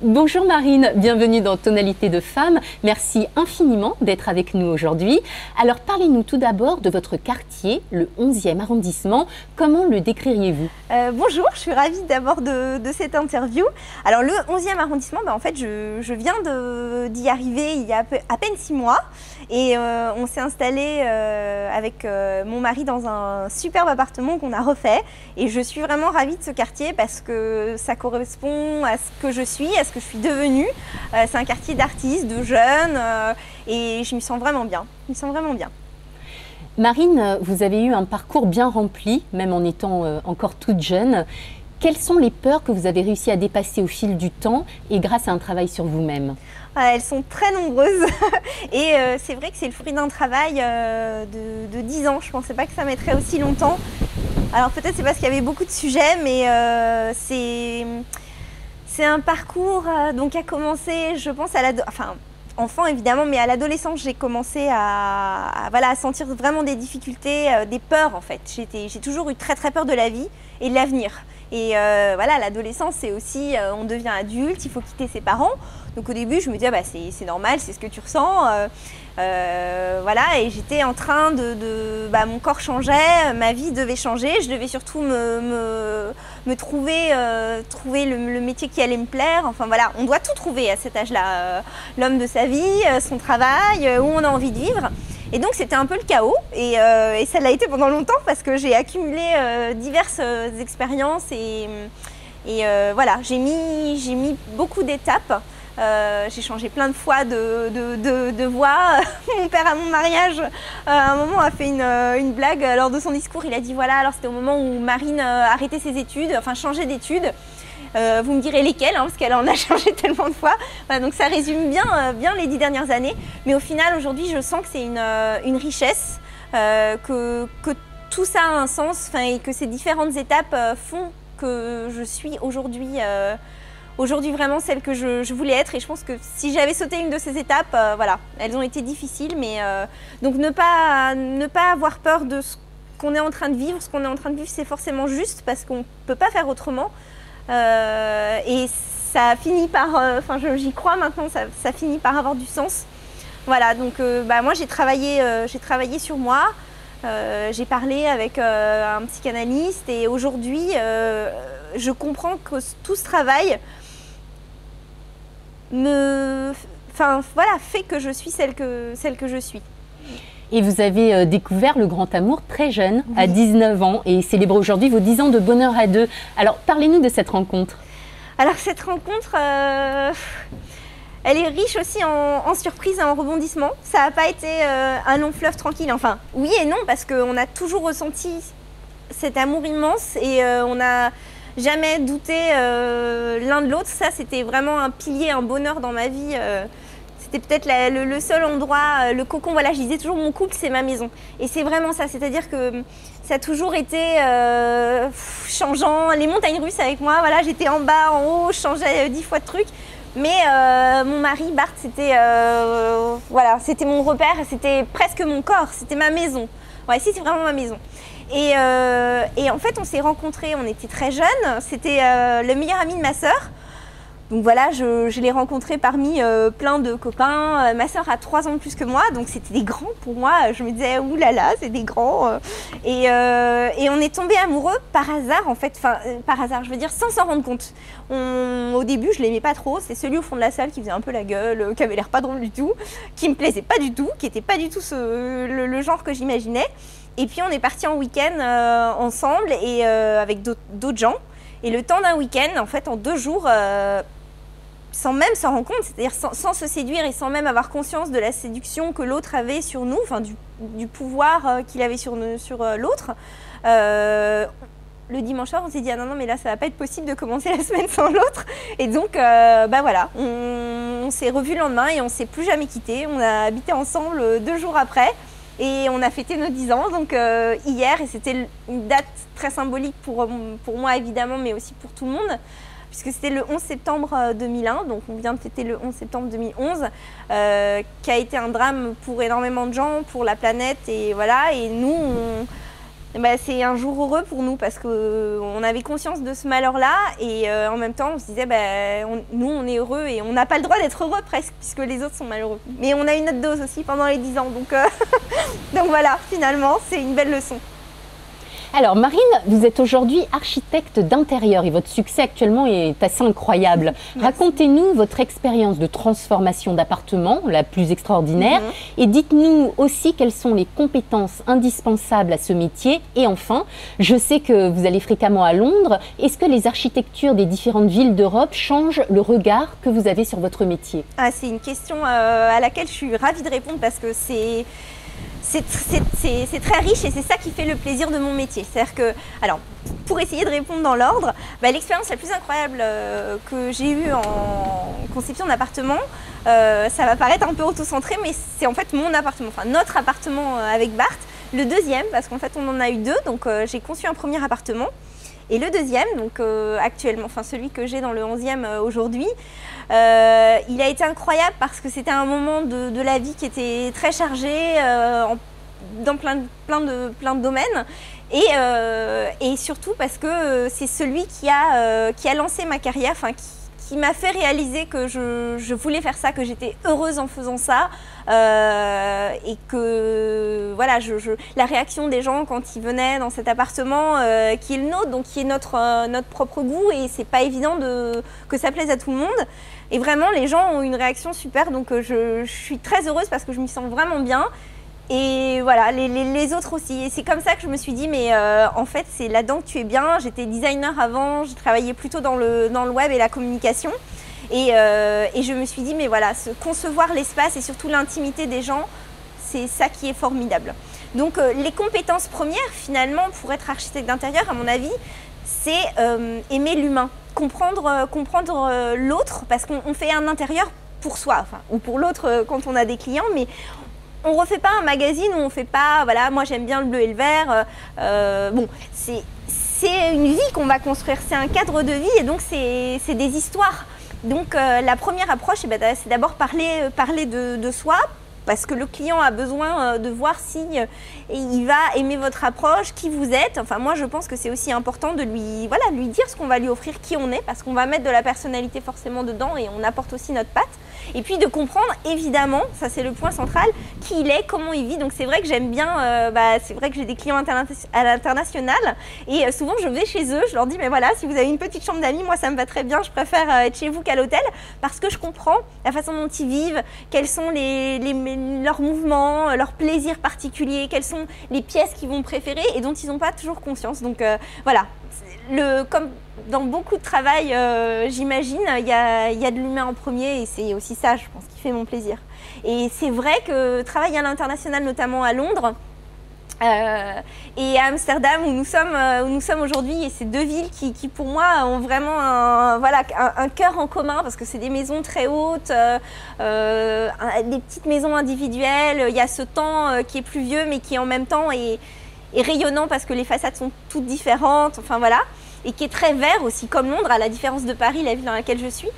Bonjour Marine, bienvenue dans Tonalité de Femme. Merci infiniment d'être avec nous aujourd'hui. Alors parlez-nous tout d'abord de votre quartier, le 11e arrondissement. Comment le décririez-vous? Bonjour, je suis ravie d'abord de cette interview. Alors le 11e arrondissement, en fait je viens d'y arriver il y a à peine 6 mois. Et on s'est installé avec mon mari dans un superbe appartement qu'on a refait. Et je suis vraiment ravie de ce quartier parce que ça correspond à ce que je suis, à ce que je suis devenue. C'est un quartier d'artistes, de jeunes et je m'y sens vraiment bien. Je m'y sens vraiment bien. Marine, vous avez eu un parcours bien rempli, même en étant encore toute jeune. Quelles sont les peurs que vous avez réussi à dépasser au fil du temps et grâce à un travail sur vous-même? Elles sont très nombreuses et c'est vrai que c'est le fruit d'un travail de 10 ans. Je ne pensais pas que ça mettrait aussi longtemps. Alors peut-être c'est parce qu'il y avait beaucoup de sujets, mais c'est un parcours donc qui a commencé, je pense, enfant évidemment, mais à l'adolescence, j'ai commencé à sentir vraiment des difficultés, des peurs en fait. J'ai toujours eu très peur de la vie et de l'avenir. Et l'adolescence, c'est aussi, on devient adulte, il faut quitter ses parents. Donc au début, je me disais, c'est normal, c'est ce que tu ressens. Et j'étais en train mon corps changeait, ma vie devait changer. Je devais surtout me trouver le métier qui allait me plaire. Enfin voilà, on doit tout trouver à cet âge-là. L'homme de sa vie, son travail, où on a envie de vivre. Et donc c'était un peu le chaos et ça l'a été pendant longtemps parce que j'ai accumulé diverses expériences et j'ai mis beaucoup d'étapes. J'ai changé plein de fois de voix. Mon père à mon mariage, à un moment, a fait une blague lors de son discours. Il a dit voilà, alors c'était au moment où Marine arrêtait ses études, enfin changeait d'études. Vous me direz lesquelles, parce qu'elle en a changé tellement de fois. Voilà, donc ça résume bien les 10 dernières années. Mais au final, aujourd'hui, je sens que c'est une richesse, que tout ça a un sens, et que ces différentes étapes font que je suis aujourd'hui vraiment celle que je voulais être. Et je pense que si j'avais sauté une de ces étapes, elles ont été difficiles. Mais donc ne pas avoir peur de ce qu'on est en train de vivre. Ce qu'on est en train de vivre, c'est forcément juste parce qu'on ne peut pas faire autrement. Et ça finit par, j'y crois maintenant, ça finit par avoir du sens. Voilà, donc moi j'ai travaillé sur moi, j'ai parlé avec un psychanalyste et aujourd'hui je comprends que tout ce travail fait que je suis celle que je suis. Et vous avez découvert le grand amour très jeune, oui, à 19 ans, et célébrez aujourd'hui vos 10 ans de bonheur à deux. Alors, parlez-nous de cette rencontre. Alors, cette rencontre, elle est riche aussi en surprises et en rebondissements. Ça n'a pas été un long fleuve tranquille. Enfin, oui et non, parce qu'on a toujours ressenti cet amour immense et on n'a jamais douté l'un de l'autre. Ça, c'était vraiment un pilier, un bonheur dans ma vie. C'était peut-être le seul endroit, le cocon. Voilà, je disais toujours mon couple, c'est ma maison. Et c'est vraiment ça, c'est-à-dire que ça a toujours été changeant. Les montagnes russes avec moi, voilà, j'étais en bas, en haut, je changeais 10 fois de trucs. Mais mon mari, Bart, c'était mon repère, c'était presque mon corps, c'était ma maison. Ouais, c'est vraiment ma maison. Et en fait, on s'est rencontrés, on était très jeunes. C'était le meilleur ami de ma sœur. Donc voilà, je l'ai rencontré parmi plein de copains. Ma sœur a 3 ans de plus que moi, donc c'était des grands pour moi. Je me disais, oulala, c'est des grands. Et on est tombés amoureux par hasard, en fait. Enfin, par hasard, je veux dire, sans s'en rendre compte. Au début, je l'aimais pas trop. C'est celui au fond de la salle qui faisait un peu la gueule, qui avait l'air pas drôle du tout, qui me plaisait pas du tout, qui était pas du tout le genre que j'imaginais. Et puis on est partis en week-end ensemble et avec d'autres gens. Et le temps d'un week-end, en fait, en 2 jours, sans même s'en rendre compte, c'est-à-dire sans se séduire et sans même avoir conscience de la séduction que l'autre avait sur nous, enfin du pouvoir qu'il avait sur l'autre. Le dimanche soir, on s'est dit ah non mais là ça va pas être possible de commencer la semaine sans l'autre. Et donc voilà, on s'est revus le lendemain et on s'est plus jamais quittés. On a habité ensemble 2 jours après. Et on a fêté nos 10 ans, donc hier, et c'était une date très symbolique pour moi évidemment, mais aussi pour tout le monde, puisque c'était le 11 septembre 2001, donc on vient de fêter le 11 septembre 2011, qui a été un drame pour énormément de gens, pour la planète, et voilà, et nous, c'est un jour heureux pour nous parce qu'on avait conscience de ce malheur-là et en même temps on se disait nous on est heureux et on n'a pas le droit d'être heureux presque puisque les autres sont malheureux. Mais on a une autre dose aussi pendant les 10 ans donc, donc voilà, finalement c'est une belle leçon. Alors Marine, vous êtes aujourd'hui architecte d'intérieur et votre succès actuellement est assez incroyable. Racontez-nous votre expérience de transformation d'appartement, la plus extraordinaire, et dites-nous aussi quelles sont les compétences indispensables à ce métier. Et enfin, je sais que vous allez fréquemment à Londres. Est-ce que les architectures des différentes villes d'Europe changent le regard que vous avez sur votre métier? C'est une question à laquelle je suis ravie de répondre parce que c'est très riche et c'est ça qui fait le plaisir de mon métier. C'est-à-dire que, alors, pour essayer de répondre dans l'ordre, l'expérience la plus incroyable que j'ai eue en conception d'appartement, ça va paraître un peu auto-centré, mais c'est en fait mon appartement, enfin notre appartement avec Bart, le deuxième, parce qu'en fait on en a eu deux, donc j'ai conçu un premier appartement. Et le deuxième, donc actuellement, enfin celui que j'ai dans le 11e aujourd'hui, il a été incroyable parce que c'était un moment de la vie qui était très chargé dans plein de domaines et surtout parce que c'est celui qui a lancé ma carrière, enfin qui m'a fait réaliser que je voulais faire ça, que j'étais heureuse en faisant ça et que voilà, la réaction des gens quand ils venaient dans cet appartement qui est le nôtre, donc qui est notre propre goût et c'est pas évident que ça plaise à tout le monde. Et vraiment, les gens ont une réaction super, donc je suis très heureuse parce que je m'y sens vraiment bien. Et voilà, les autres aussi. Et c'est comme ça que je me suis dit, mais en fait, c'est là-dedans que tu es bien. J'étais designer avant, j'ai travaillé plutôt dans le web et la communication. Et je me suis dit, mais voilà, concevoir l'espace et surtout l'intimité des gens, c'est ça qui est formidable. Donc les compétences premières, finalement, pour être architecte d'intérieur, à mon avis, c'est aimer l'humain, comprendre l'autre, parce qu'on fait un intérieur pour soi, enfin, ou pour l'autre quand on a des clients, mais on ne refait pas un magazine où on ne fait pas, voilà, moi j'aime bien le bleu et le vert. Bon, c'est une vie qu'on va construire, c'est un cadre de vie et donc c'est des histoires. Donc la première approche, c'est d'abord parler de soi, parce que le client a besoin de voir si il va aimer votre approche, qui vous êtes. Enfin, moi, je pense que c'est aussi important de lui dire ce qu'on va lui offrir, qui on est, parce qu'on va mettre de la personnalité forcément dedans et on apporte aussi notre patte. Et puis de comprendre, évidemment, ça c'est le point central, qui il est, comment il vit. Donc c'est vrai que j'aime bien, c'est vrai que j'ai des clients à l'international et souvent je vais chez eux, je leur dis, mais voilà, si vous avez une petite chambre d'amis, moi ça me va très bien, je préfère être chez vous qu'à l'hôtel parce que je comprends la façon dont ils vivent, quels sont leurs mouvements, leurs plaisirs particuliers, quelles sont les pièces qu'ils vont préférer et dont ils n'ont pas toujours conscience. Donc voilà, comme dans beaucoup de travail, j'imagine, il y a de l'humain en premier et c'est aussi ça, je pense, qui fait mon plaisir. Et c'est vrai que travailler à l'international, notamment à Londres et à Amsterdam, où nous sommes aujourd'hui, et ces deux villes qui pour moi ont vraiment un cœur en commun, parce que c'est des maisons très hautes, des petites maisons individuelles, il y a ce temps qui est pluvieux mais qui en même temps est rayonnant parce que les façades sont toutes différentes, enfin voilà. Et qui est très vert aussi, comme Londres, à la différence de Paris, la ville dans laquelle je suis.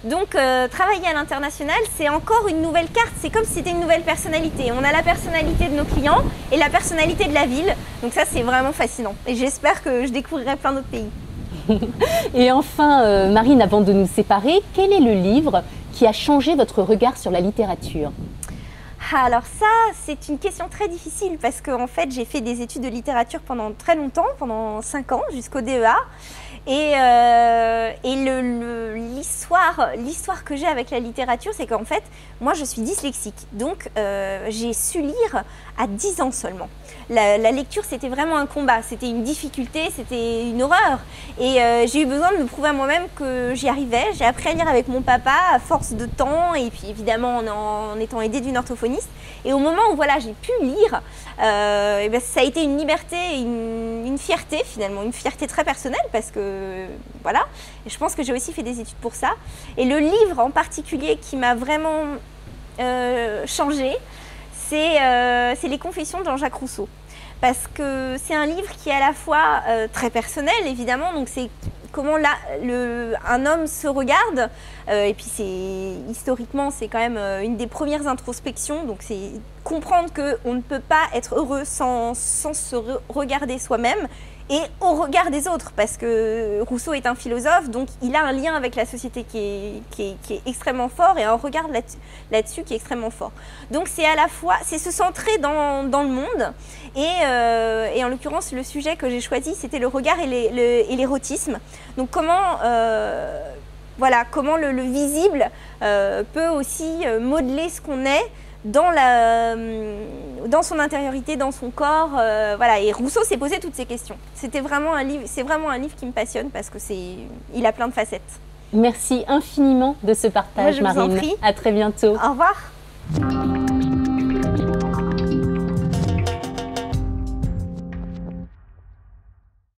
Donc, travailler à l'international, c'est encore une nouvelle carte. C'est comme si c'était une nouvelle personnalité. On a la personnalité de nos clients et la personnalité de la ville. Donc ça, c'est vraiment fascinant. Et j'espère que je découvrirai plein d'autres pays. Et enfin, Marine, avant de nous séparer, quel est le livre qui a changé votre regard sur la littérature ? Alors ça, c'est une question très difficile parce qu'en fait, j'ai fait des études de littérature pendant très longtemps, pendant 5 ans, jusqu'au DEA. Et l'histoire que j'ai avec la littérature, c'est qu'en fait, moi, je suis dyslexique. Donc, j'ai su lire à 10 ans seulement. La lecture, c'était vraiment un combat, c'était une difficulté, c'était une horreur. Et j'ai eu besoin de me prouver à moi-même que j'y arrivais. J'ai appris à lire avec mon papa à force de temps et puis évidemment en étant aidée d'une orthophoniste. Et au moment où voilà, j'ai pu lire, ça a été une liberté, une fierté finalement, une fierté très personnelle parce que voilà. Et je pense que j'ai aussi fait des études pour ça. Et le livre en particulier qui m'a vraiment changée, c'est Les Confessions de Jean-Jacques Rousseau. Parce que c'est un livre qui est à la fois très personnel, évidemment, donc c'est comment un homme se regarde, et puis historiquement, c'est quand même une des premières introspections, donc c'est comprendre qu'on ne peut pas être heureux sans se regarder soi-même et au regard des autres, parce que Rousseau est un philosophe, donc il a un lien avec la société qui est extrêmement fort et un regard là-dessus qui est extrêmement fort. Donc c'est à la fois, c'est se centrer dans le monde et en l'occurrence le sujet que j'ai choisi c'était le regard et l'érotisme. Donc comment voilà, comment le visible peut aussi modeler ce qu'on est dans son intériorité, dans son corps, voilà. Et Rousseau s'est posé toutes ces questions. C'était vraiment un livre, c'est vraiment un livre qui me passionne parce que il a plein de facettes. Merci infiniment de ce partage, Moi, je vous en Marine. prie. À très bientôt. Au revoir.